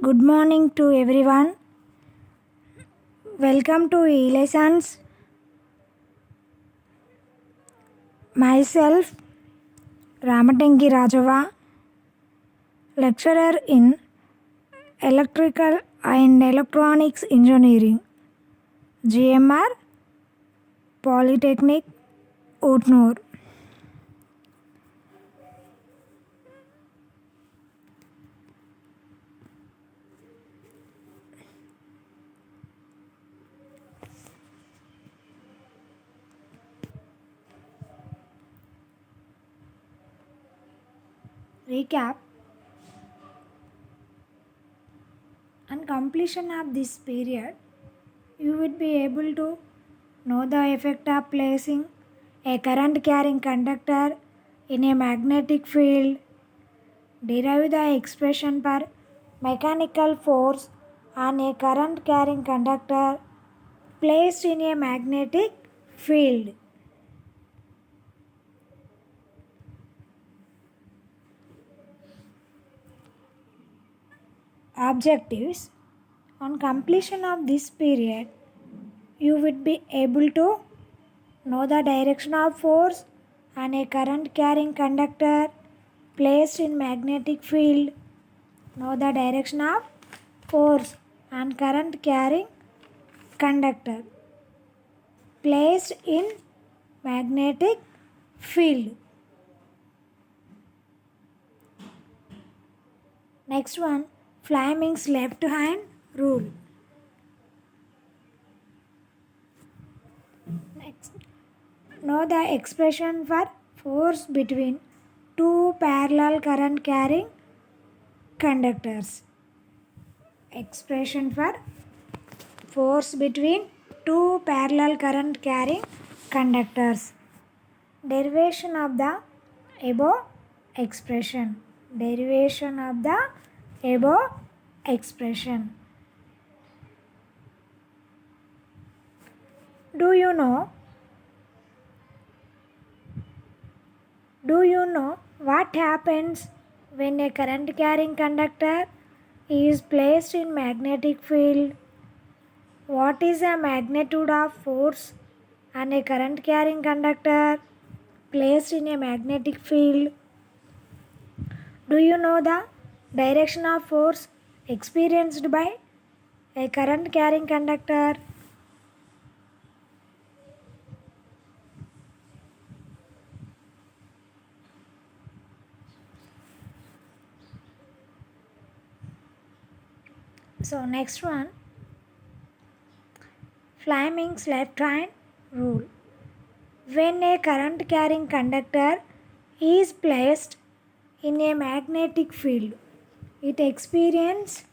Good morning to everyone. Welcome to e-lessons. Myself Ramatanki Rajava, lecturer in Electrical and Electronics Engineering, GMR Polytechnic, Utnur. Recap. On completion of this period, you would be able to know the effect of placing a current carrying conductor in a magnetic field, derive the expression for mechanical force on a current carrying conductor placed in a magnetic field. Objectives. On completion of this period, you would be able to know the direction of force on a current carrying conductor placed in magnetic field. Know the direction of force on current carrying conductor placed in magnetic field. Next one, Fleming's left hand rule. Next, know the expression for force between two parallel current carrying conductors. Expression for force between two parallel current carrying conductors. Derivation of the above expression. Derivation of the above expression. Do you know what happens when a current carrying conductor is placed in magnetic field? What is the magnitude of force on a current carrying conductor placed in a magnetic field? Do you know the direction of force experienced by a current carrying conductor? So next one, Fleming's left hand rule. When a current carrying conductor is placed in a magnetic field, it experiences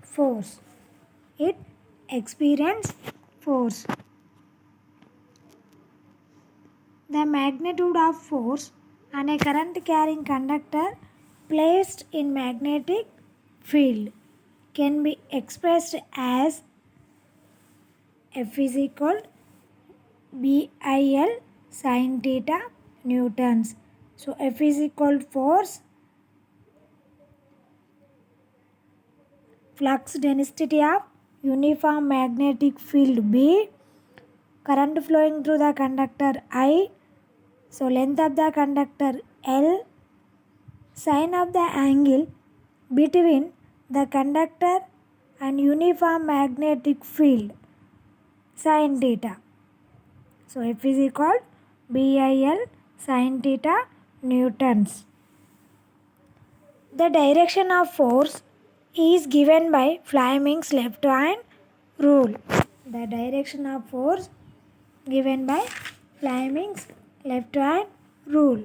force. It experiences force. The magnitude of force on a current carrying conductor placed in magnetic field can be expressed as F is equal BIL sin theta newtons. So F is equal force, flux density of uniform magnetic field B, current flowing through the conductor I, so length of the conductor L, sine of the angle between the conductor and uniform magnetic field sin theta. So F is equal BIL sin theta newtons. The direction of force is given by Fleming's left hand rule. The direction of force given by Fleming's left hand rule.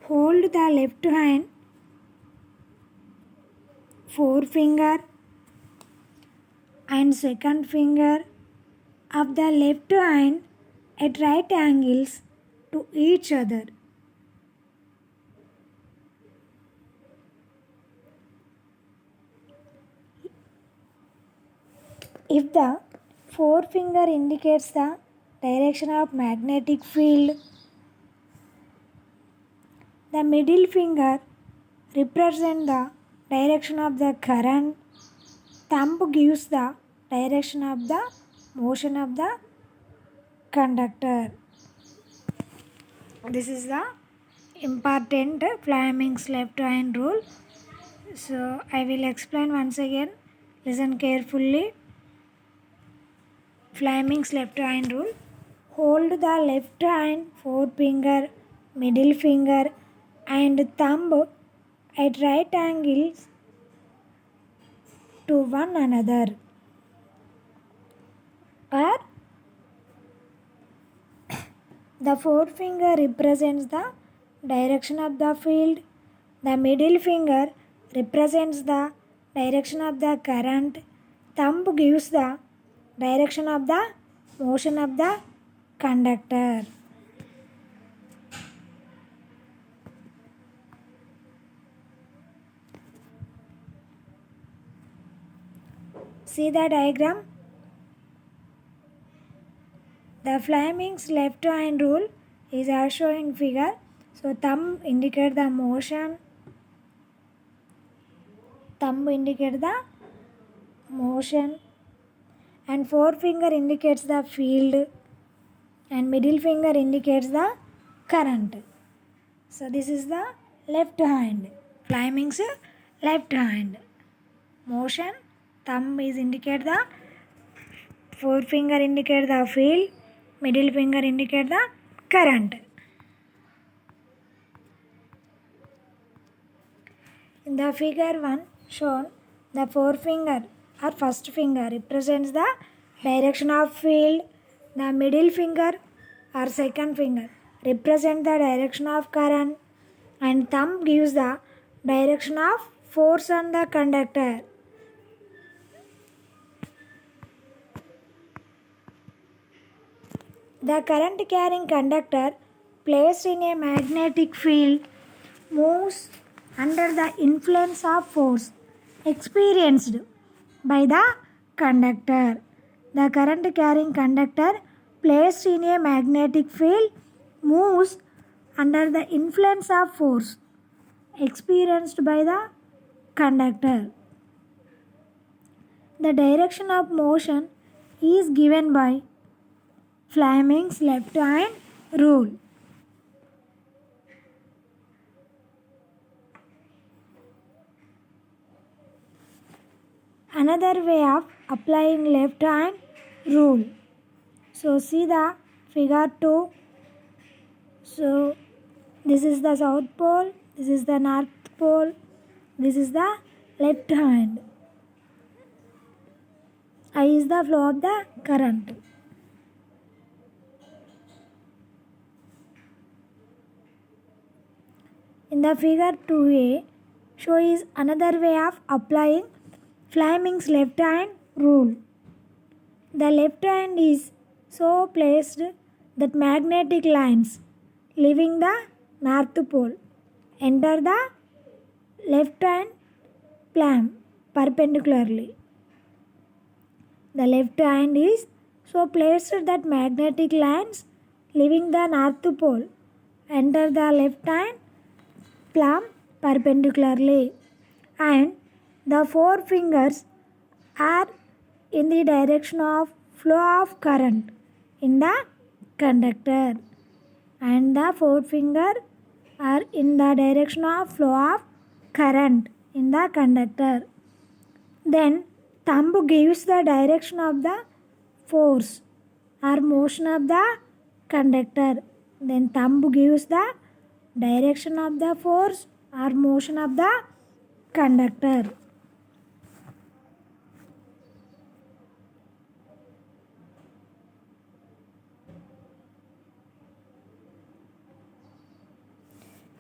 Hold the left hand forefinger and second finger of the left hand at right angles to each other. If the forefinger indicates the direction of magnetic field, the middle finger represents the direction of the current, thumb gives the direction of the motion of the conductor. This is the important Fleming's left hand rule. So I will explain once again. Listen carefully. Fleming's left hand rule. Hold the left hand forefinger, middle finger and thumb at right angles to one another. Or the forefinger represents the direction of the field. The middle finger represents the direction of the current. Thumb gives the direction of the motion of the conductor. See the diagram? The Fleming's left hand rule is as shown in figure. So thumb indicates the motion. Thumb indicates the motion. And forefinger indicates the field. And middle finger indicates the current. So this is the left hand. Fleming's left hand. Motion. Thumb is indicate the forefinger indicate the field. Middle finger indicate the current. In the figure 1 shown, the forefinger or first finger represents the direction of field. The middle finger or second finger represents the direction of current. And thumb gives the direction of force on the conductor. The current carrying conductor placed in a magnetic field moves under the influence of force experienced by the conductor. The current carrying conductor placed in a magnetic field moves under the influence of force experienced by the conductor. The direction of motion is given by Fleming's left hand rule. Another way of applying left hand rule. So see the figure 2. So this is the south pole, this is the north pole, this is the left hand. I is the flow of the current. In the figure 2a, shows another way of applying Fleming's left hand rule. The left hand is so placed that magnetic lines leaving the north pole enter the left hand plane perpendicularly. The left hand is so placed that magnetic lines leaving the north pole enter the left hand plane perpendicularly, and the four fingers are in the direction of flow of current in the conductor, and the four fingers are in the direction of flow of current in the conductor. Then thumb gives the direction of the force or motion of the conductor. Then thumb gives the direction of the force or motion of the conductor.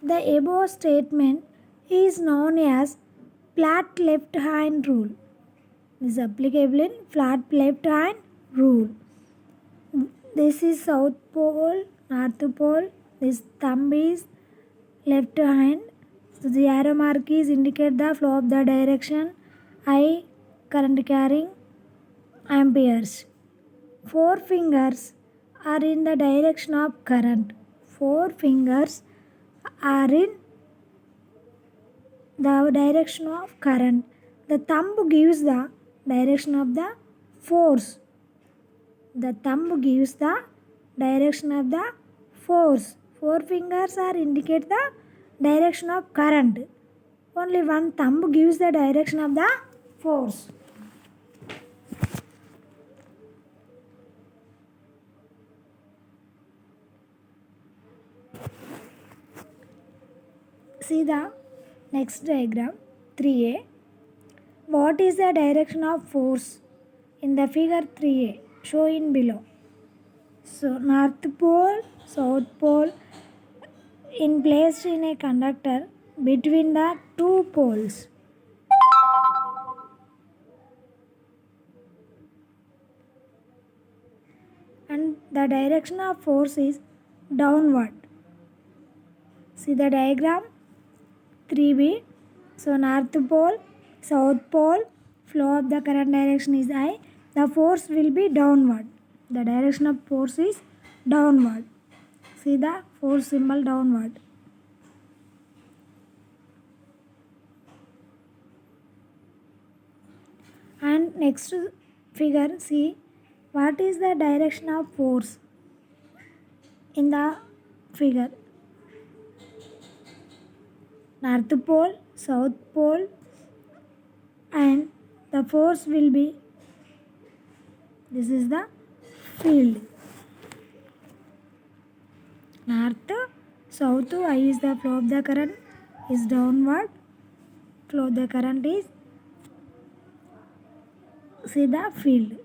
The above statement is known as flat left hand rule. This is applicable in flat left hand rule. This is south pole, north pole. This thumb is left hand. So the arrow mark is indicate the flow of the direction. I current carrying. amperes. Four fingers are in the direction of current. Four fingers are in the direction of current. The thumb gives the direction of the force. The thumb gives the direction of the force. Four fingers are indicate the direction of current. Only one thumb gives the direction of the force. See the next diagram 3a. What is the direction of force in the figure 3a shown below? So north pole, south pole placed in a conductor between the two poles. And the direction of force is downward. See the diagram 3b. So north pole, south pole, flow of the current direction is I. The force will be downward. The direction of force is downward. See the force symbol downward. And next figure, see what is the direction of force in the figure. North pole, south pole, and the force will be, this is the field. North, south, I is the flow of the current is downward. Flow of the current is, see the field.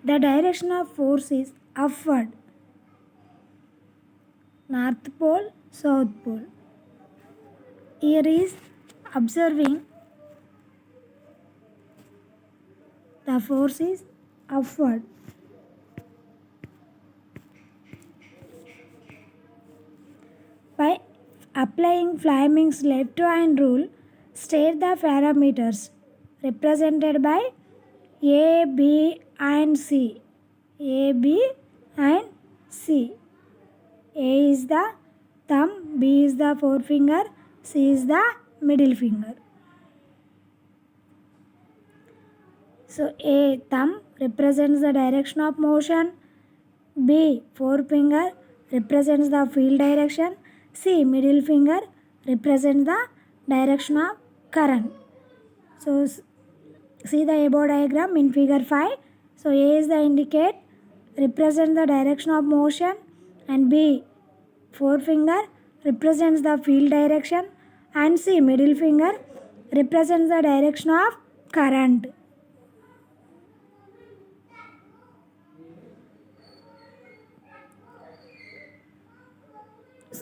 The direction of force is upward. North pole, south pole. Here is observing the force is upward. By applying Fleming's left-hand rule, state the parameters represented by A, B and C. A, B and C. A is the thumb, B is the forefinger, C is the middle finger. So A, thumb, represents the direction of motion. B, forefinger, represents the field direction. C, middle finger, represents the direction of current. So see the above diagram in figure 5. So A is the indicate, represents the direction of motion, and B, forefinger, represents the field direction, and C, middle finger, represents the direction of current.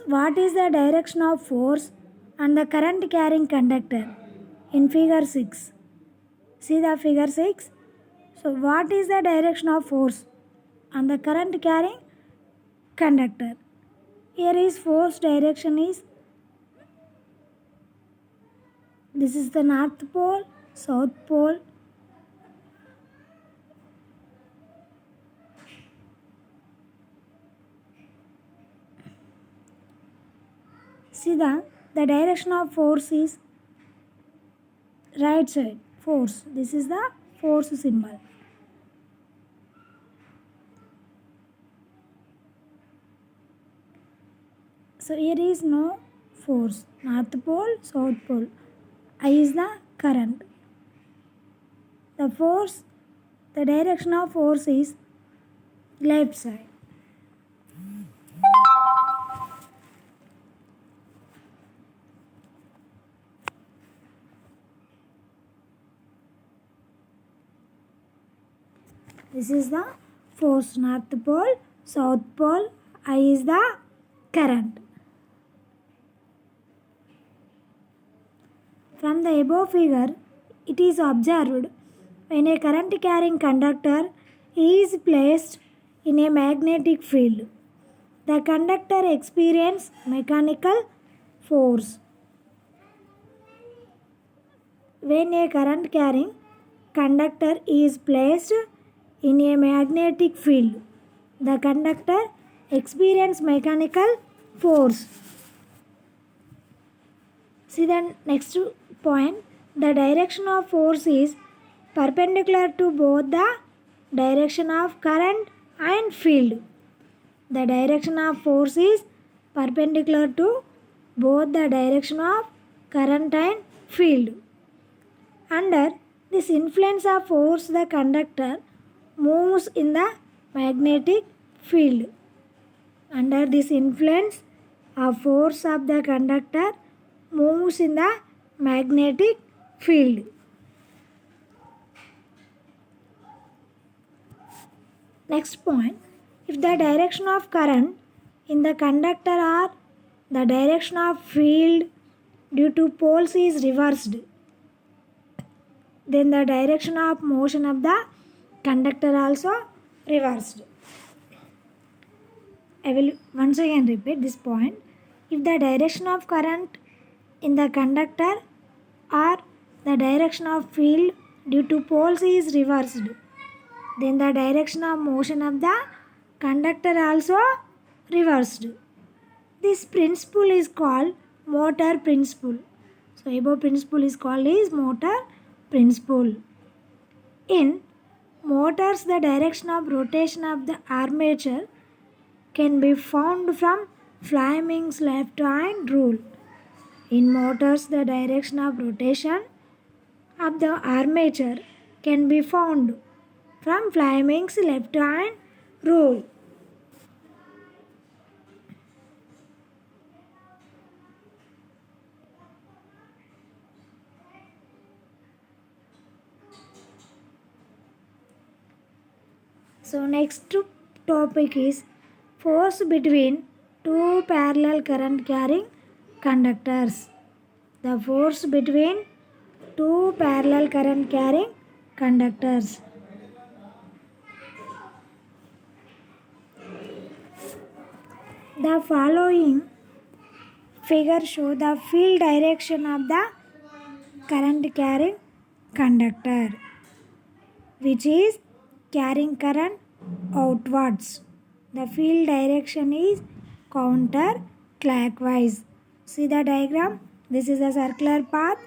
What is the direction of force and the current carrying conductor in figure 6? See the figure 6. So what is the direction of force and the current carrying conductor? Here is force direction is, this is the north pole, south pole. See the direction of force is right side, force. This is the force symbol. So here is no force. North pole, south pole. I is the current. The force, the direction of force is left side. This is the force, north pole, south pole, I is the current. From the above figure, it is observed when a current carrying conductor is placed in a magnetic field, The conductor experiences mechanical force. When a current carrying conductor is placed in a magnetic field, the conductor experiences mechanical force. See the next point. The direction of force is perpendicular to both the direction of current and field. The direction of force is perpendicular to both the direction of current and field. Under this influence of force, the conductor moves in the magnetic field. Under this influence of force of the conductor moves in the magnetic field. Next point. If the direction of current in the conductor or the direction of field due to poles is reversed, then the direction of motion of the conductor also reversed. I will once again repeat this point. If the direction of current in the conductor or the direction of field due to poles is reversed, then the direction of motion of the conductor also reversed. This principle is called motor principle. So above principle is called is motor principle. In motors, the direction of rotation of the armature can be found from Fleming's left-hand rule. In motors, the direction of rotation of the armature can be found from Fleming's left-hand rule. So next topic is force between two parallel current carrying conductors. The force between two parallel current carrying conductors. The following figure show the field direction of the current carrying conductor, which is carrying current outwards. The field direction is counterclockwise. See the diagram. This is the circular path.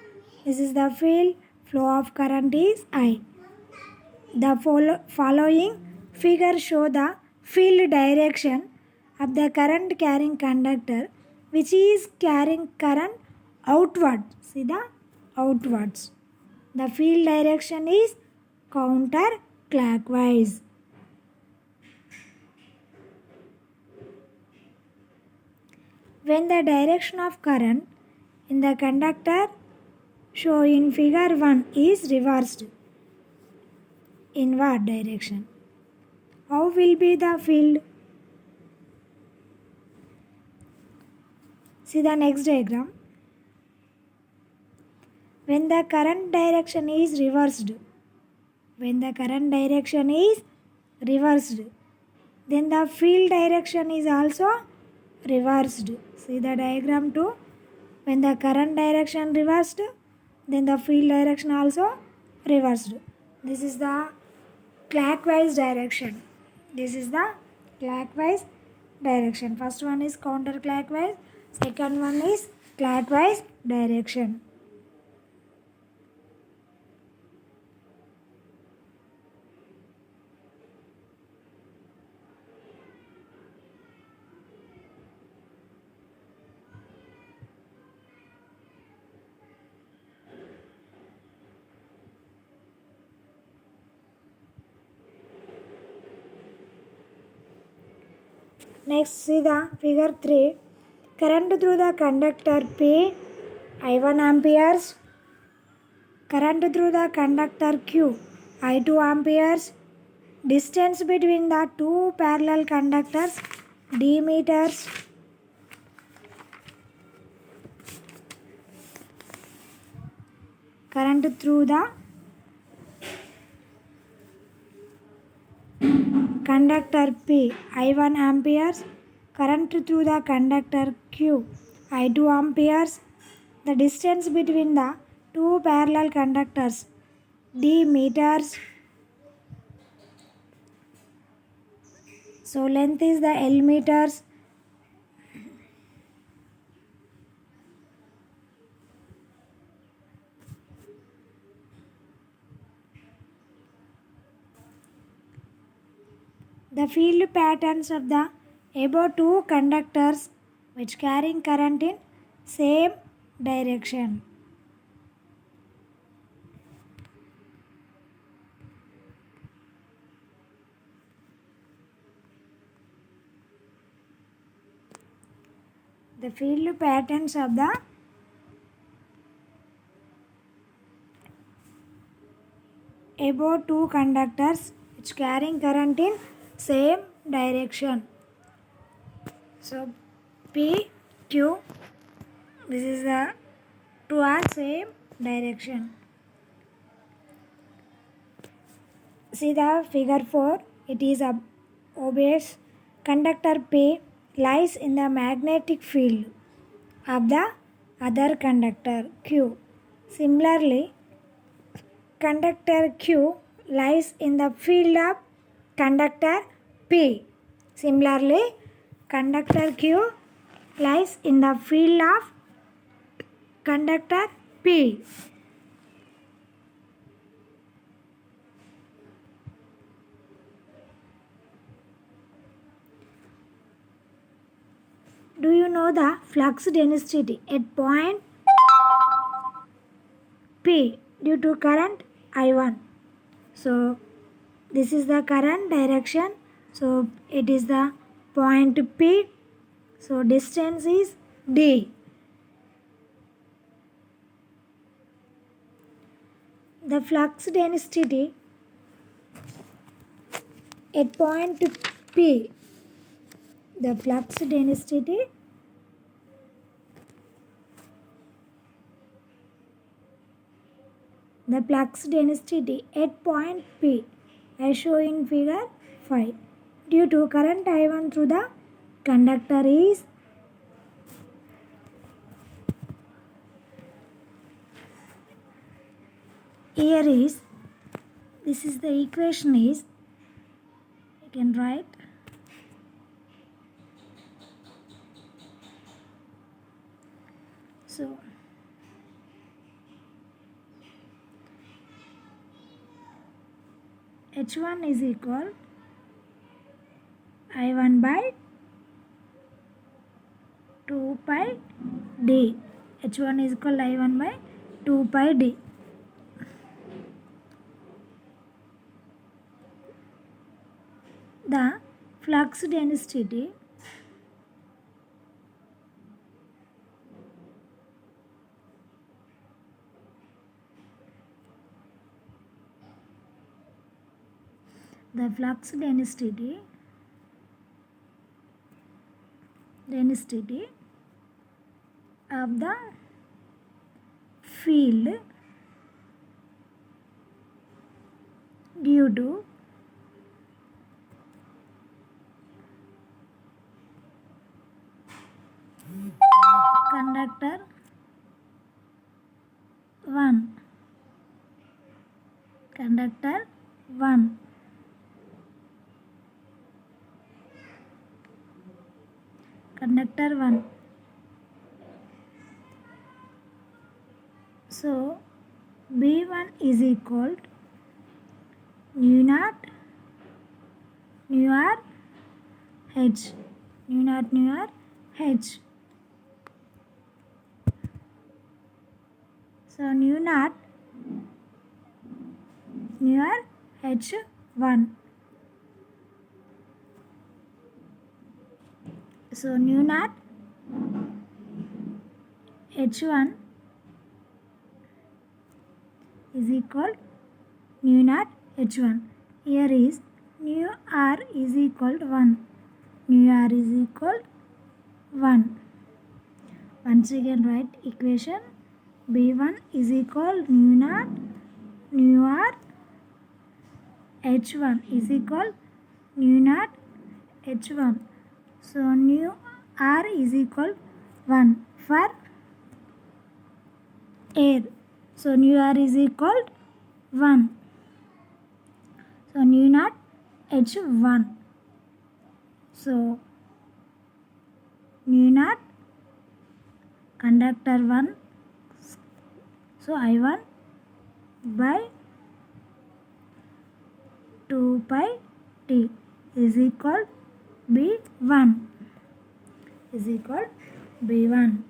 This is the field. Flow of current is I. The following figure show the field direction of the current carrying conductor, which is carrying current outwards. See the outwards. The field direction is counterclockwise. When the direction of current in the conductor shown in figure 1 is reversed, inward direction, how will be the field? See the next diagram. When the current direction is reversed, then the field direction is also reversed. See the diagram 2. When the current direction reversed, then the field direction also reversed. This is the clockwise direction. First one is counterclockwise. Second one is clockwise direction. Next, see the figure 3. Current through the conductor P, I1 amperes. Current through the conductor Q, I2 amperes. Distance between the two parallel conductors, D meters. Current through the conductor P, I1 amperes. current through the conductor Q I2 amperes. The distance between the two parallel conductors D meters. So length is the L meters. The field patterns of the above two conductors which carrying current in same direction. The field patterns of the above two conductors which carrying current in same direction. So P, Q, this is the two are same direction. See the figure 4, it is obeys conductor P lies in the magnetic field of the other conductor Q. Similarly, conductor Q lies in the field of conductor P. Similarly, conductor Q lies in the field of conductor P. Do you know the flux density at point P due to current I1? So this is the current direction. So it is the point P. So distance is D. The flux density at point P. The flux density at point P as shown in figure 5 due to current I1 through the conductor is this is the equation is you can write so H1 is equal I1 by 2 pi D. H1 is equal I1 by 2 pi D. The flux density of the field due to conductor 1 conductor 1 so B1 is equal to mu naught nu r h so nu naught nu r h1 so nu naught h1 is equal nu naught h1. Here is nu r is equal to 1. Nu r is equal 1. Once again write equation B1 is equal nu naught nu r h1 is equal nu naught h1. So nu r is equal 1 for air. So nu r is equal 1. So nu naught H1. So nu naught conductor 1. So I1 by 2 pi t is equal B1 is equal B1.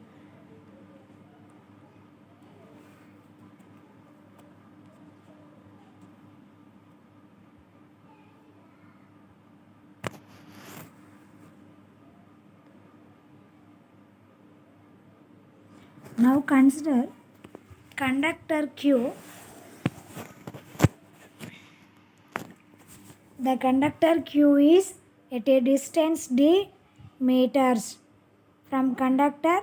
Now consider conductor Q. The conductor Q is at a distance d meters from conductor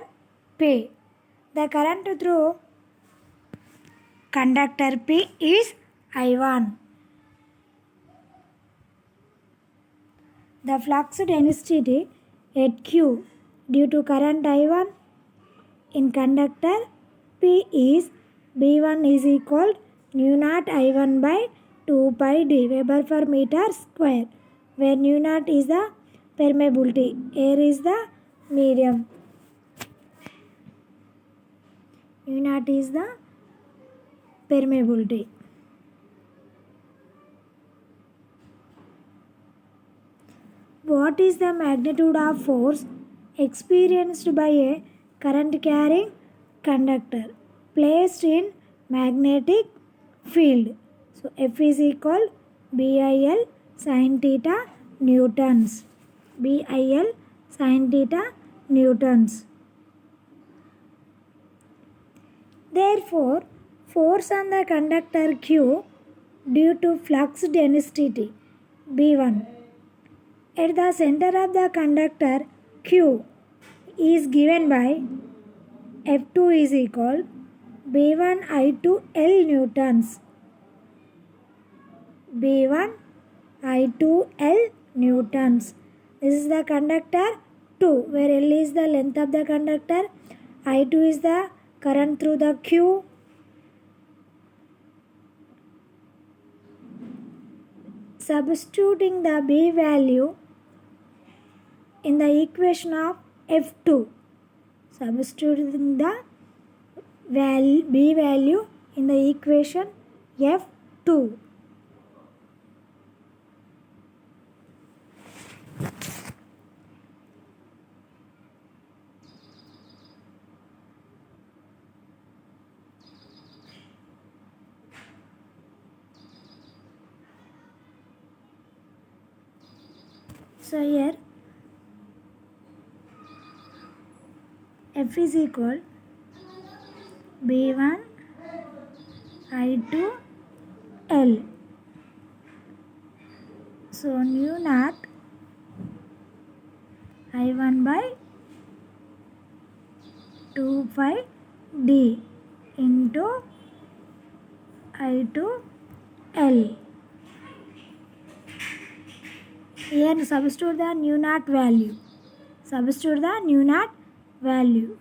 P. The current through conductor P is I1. The flux density at Q due to current I1 in conductor P is B1 is equal nu naught I1 by 2 pi d Weber per meter square, where nu naught is the permeability, air is the medium. Nu naught is the permeability. What is the magnitude of force experienced by a current carrying conductor placed in magnetic field? So F is equal BIL sin theta newtons. BIL sin theta newtons. Therefore, force on the conductor Q due to flux density B1 at the center of the conductor Q is given by F2 is equal B1 I2 L newtons. B1 I2 L newtons. This is the conductor 2, where L is the length of the conductor, I2 is the current through the Q. Substituting the B value in the equation of F2. Substituting the B value in the equation F2. So here F is equal B1 I2 L. So nu naught I1 by 2 pi d into I2 L. Here substitute the nu naught value. Substitute the nu naught value.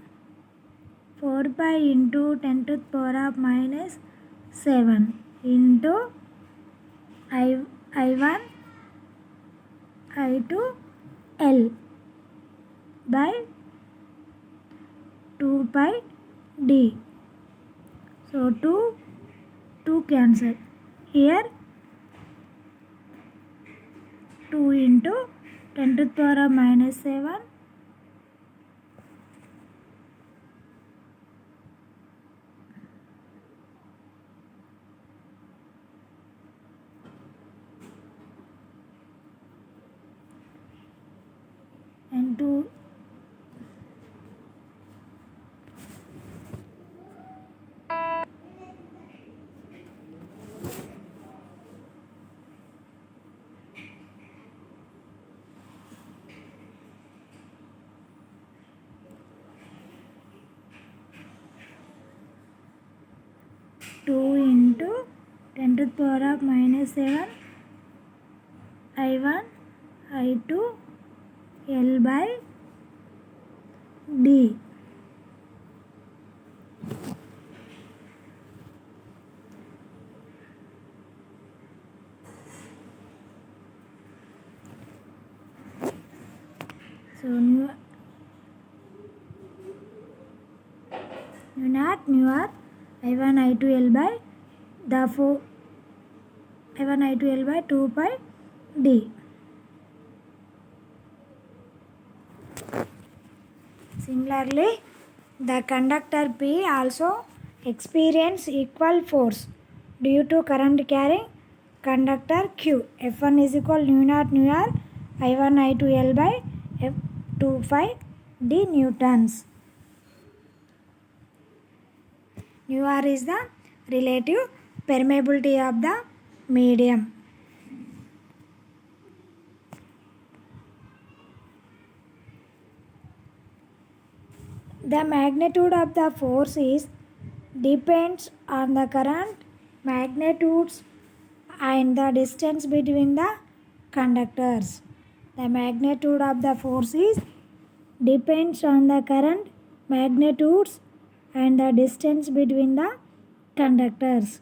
4 pi into 10 to the power of minus 7 into I1 I2 L by 2 pi d. So 2 cancel. Here 2 into 10 to the power of minus 7 and 2 2 into 10 to the power of minus 7 I1 I2 L by D. So nu naught nu r I1 I2 L by therefore I1 I2 L by 2 pi D. Similarly, the conductor P also experience equal force due to current carrying conductor Q. F1 is equal nu naught nu r I1 I2 L by F 2 pi D newtons. Nu r is the relative permeability of the medium. The magnitude of the force is depends on the current magnitudes and the distance between the conductors. The magnitude of the force is depends on the current magnitudes and the distance between the conductors.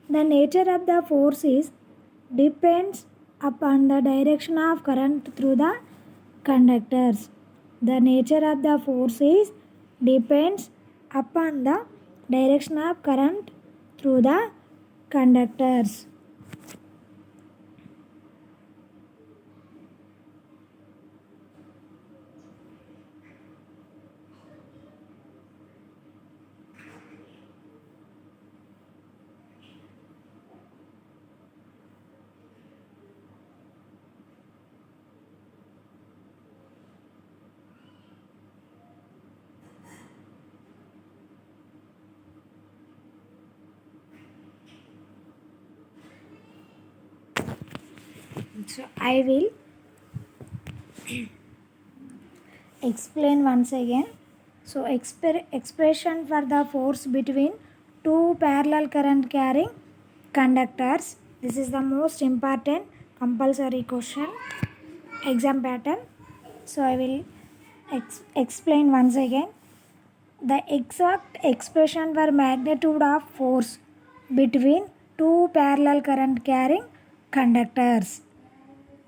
The nature of the force is depends upon the direction of current through the conductors. The nature of the force is depends upon the direction of current through the conductors. So I will explain once again. So expression for the force between two parallel current carrying conductors. This is the most important compulsory question exam pattern. So I will explain once again. The exact expression for magnitude of force between two parallel current carrying conductors.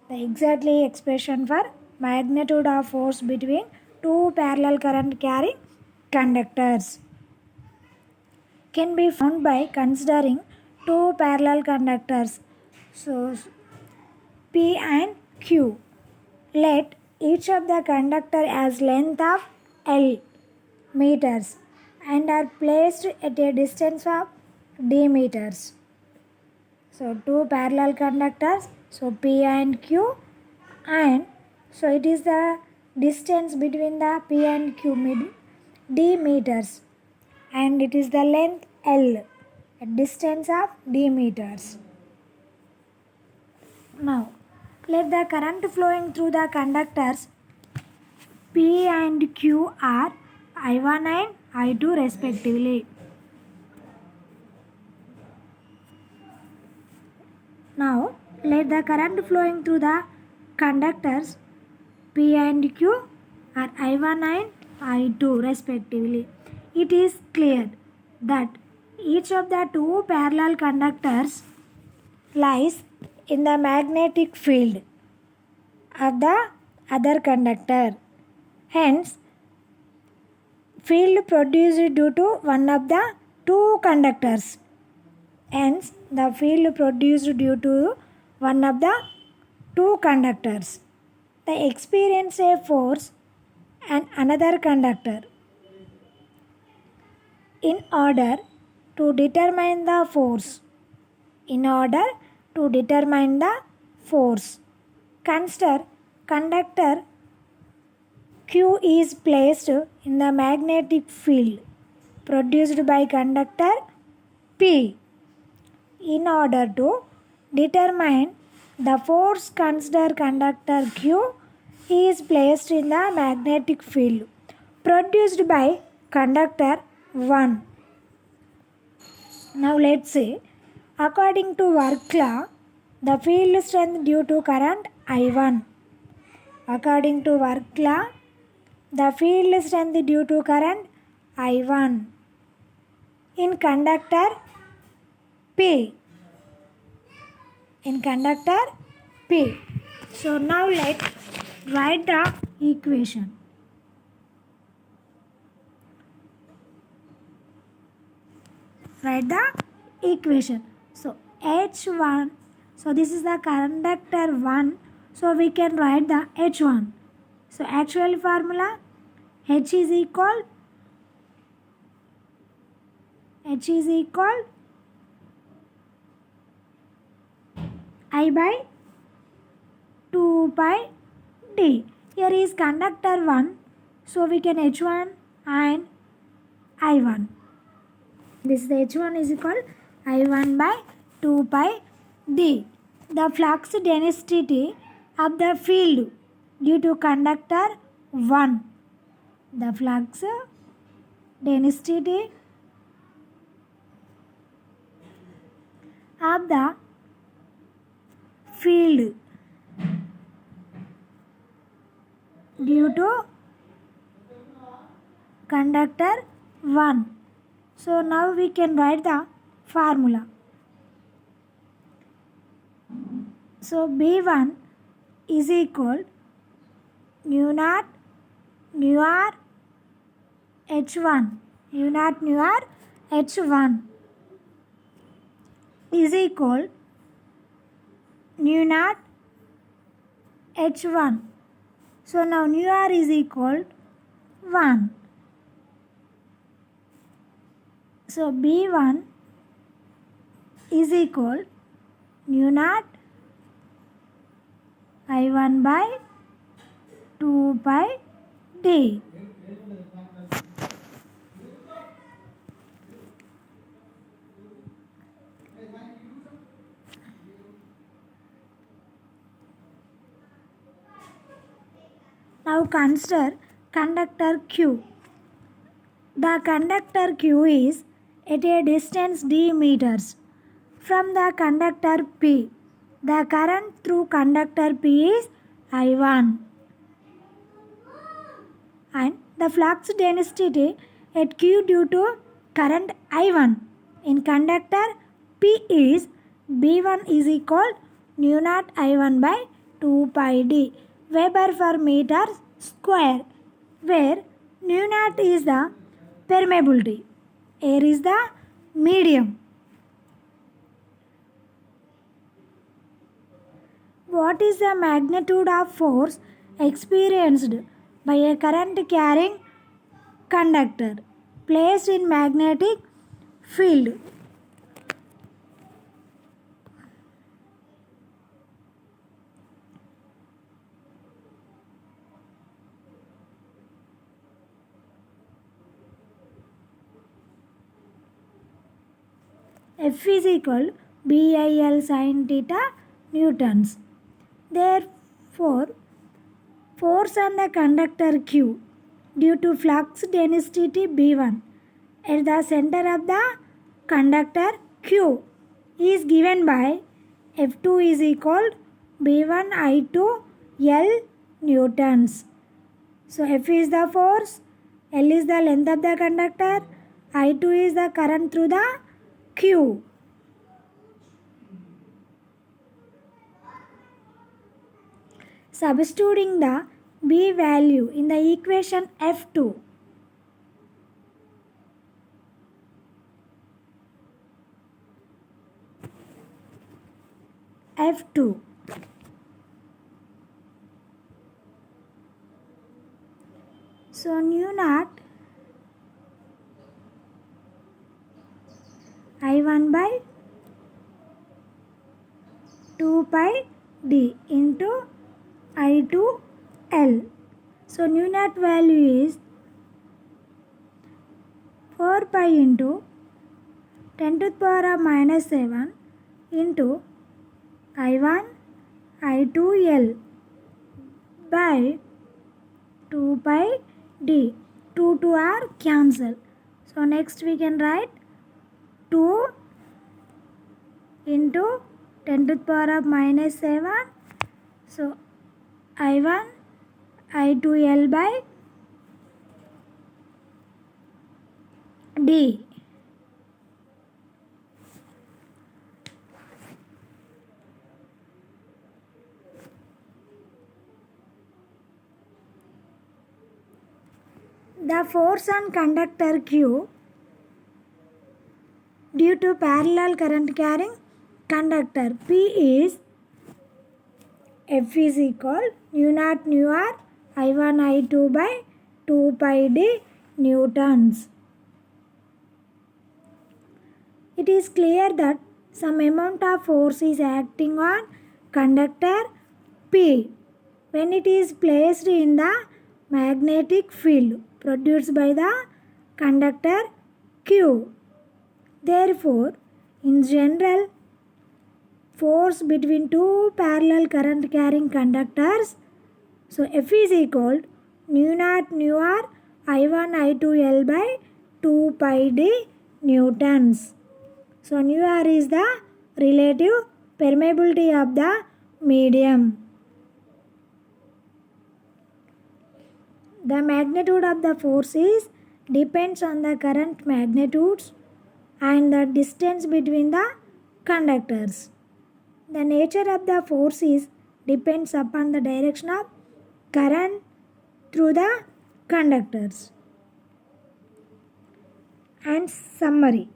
The exactly expression for magnitude of force between two parallel current carrying conductors can be found by considering two parallel conductors, so P and Q. Let each of the conductor has length of L meters and are placed at a distance of D meters. So two parallel conductors, so P and Q, and so it is the distance between the P and Q D meters, and it is the length L, a distance of D meters. Now let the current flowing through the conductors P and Q are I1 and I2 respectively. Now let the current flowing through the conductors P and Q are I1 and I2 respectively. It is clear that each of the two parallel conductors lies in the magnetic field of the other conductor. Hence, field produced due to one of the two conductors. Hence, the field produced due to one of the two conductors. They experience a force and another conductor. In order to determine the force, consider conductor Q is placed in the magnetic field produced by conductor P. In order to determine the force, consider conductor Q is placed in the magnetic field produced by conductor 1. Now let's say, according to work law, the field strength due to current I1 According to work law, the field strength due to current I1 in conductor P. In conductor P. So now let's write the equation. Write the equation. So H1. So this is the conductor 1. So we can write the H1. So actual formula H is equal I by 2 pi d. Here is conductor 1. So we can H1 and I1. This is the H1 is equal I1 by 2 pi d. The flux density of the field due to conductor 1. The flux density of the field due to conductor 1. So now we can write the formula. So B1 is equal mu naught nu r H1. Mu naught nu r H1 is equal nu naught H1. So now nu r is equal 1. So B1 is equal nu naught I1 by 2 pi d. Now consider conductor Q. The conductor Q is at a distance d meters from the conductor P. The current through conductor P is I1. And the flux density at Q due to current I1 in conductor P is B1 is equal nu naught I1 by 2 pi d Weber per meter square, where nu naught is the permeability, air is the medium. What is the magnitude of force experienced by a current carrying conductor placed in magnetic field? F is equal BIL sin theta newtons. Therefore, force on the conductor Q due to flux density B1 at the center of the conductor Q is given by F2 is equal B1 I2 L newtons. So F is the force, L is the length of the conductor, I2 is the current through the Q. Substituting the B value in the equation F2. F2. So nu naught I1 by 2 pi d into I2 L. So nu naught value is 4 pi into 10 to the power of minus 7 into I1 I2 L by 2 pi d. 2 to r cancel. So next we can write 2 into 10 to the power of minus 7. So I1 I2L by D. The force on conductor Q due to parallel current carrying conductor P is F is equal nu naught nu r I1 I2 by 2 pi d newtons. It is clear that some amount of force is acting on conductor P when it is placed in the magnetic field produced by the conductor Q. Therefore, in general, force between two parallel current carrying conductors, so F is equal nu naught nu r I1 I2 L by 2 pi d newtons. So nu r is the relative permeability of the medium. The magnitude of the forces depends on the current magnitudes and the distance between the conductors. The nature of the forces depends upon the direction of current through the conductors. And summary.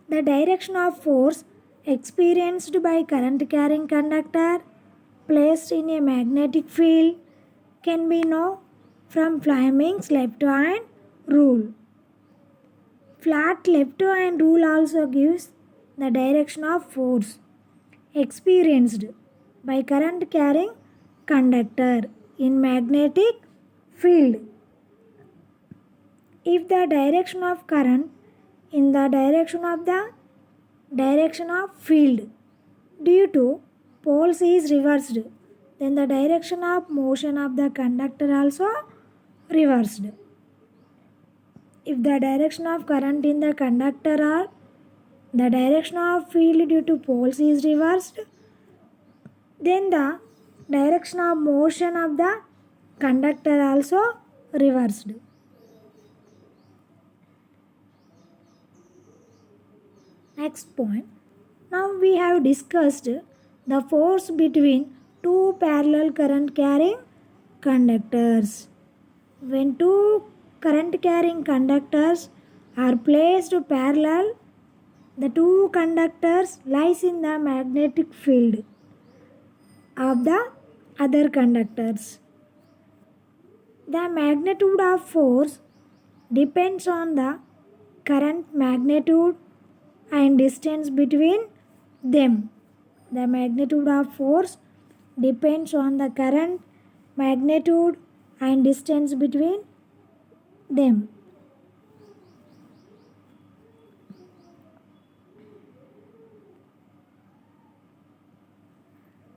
The direction of force experienced by current carrying conductor placed in a magnetic field can be known from Fleming's left-hand rule. Flat left-hand rule also gives the direction of force experienced by current carrying conductor in magnetic field. If the direction of current in the direction of field due to poles is reversed, then the direction of motion of the conductor also reversed. If the direction of current in the conductor or the direction of field due to poles is reversed, then the direction of motion of the conductor also reversed. Next point. Now we have discussed the force between two parallel current carrying conductors. When two current carrying conductors are placed parallel, the two conductors lies in the magnetic field of the other conductors. The magnitude of force depends on the current magnitude and distance between them. The magnitude of force depends on the current magnitude and distance between them.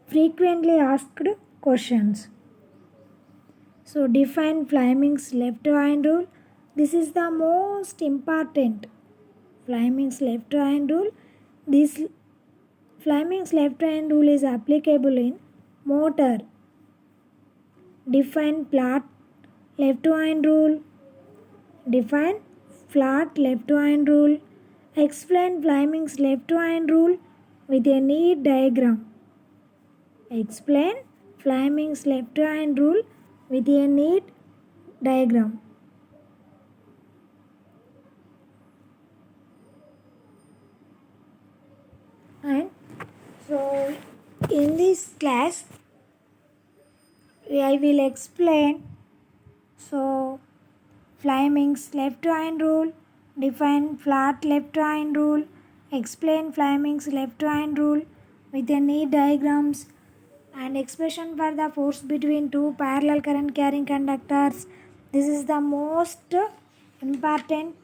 Frequently asked questions. So define Fleming's left-hand rule. This is the most important. Fleming's left-hand rule. This Fleming's left-hand rule is applicable in motor. Define flat left-hand rule. Define flat left-hand rule. Explain Fleming's left-hand rule with a neat diagram. Explain Fleming's left-hand rule with a neat diagram. And so in this class I will explain Fleming's left-hand rule, define flat left-hand rule, explain Fleming's left-hand rule with a neat diagrams, and expression for the force between two parallel current carrying conductors. This is the most important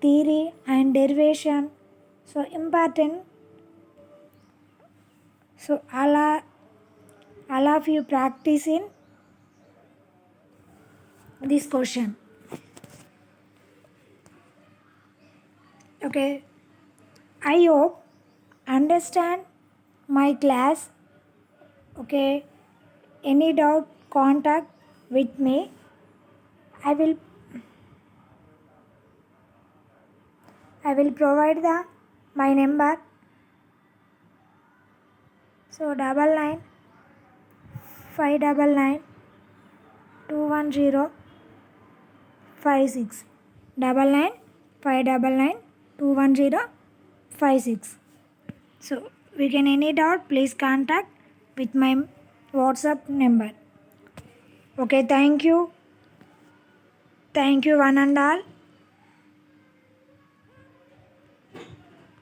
theory and derivation. So important. So all of you practice in this question. Okay. I hope understand my class. Okay. any doubt, contact with me. I will provide my number. So 99 599 210 56 99 599 210 56. So we can any doubt, please contact with my WhatsApp number. Okay, thank you one and all.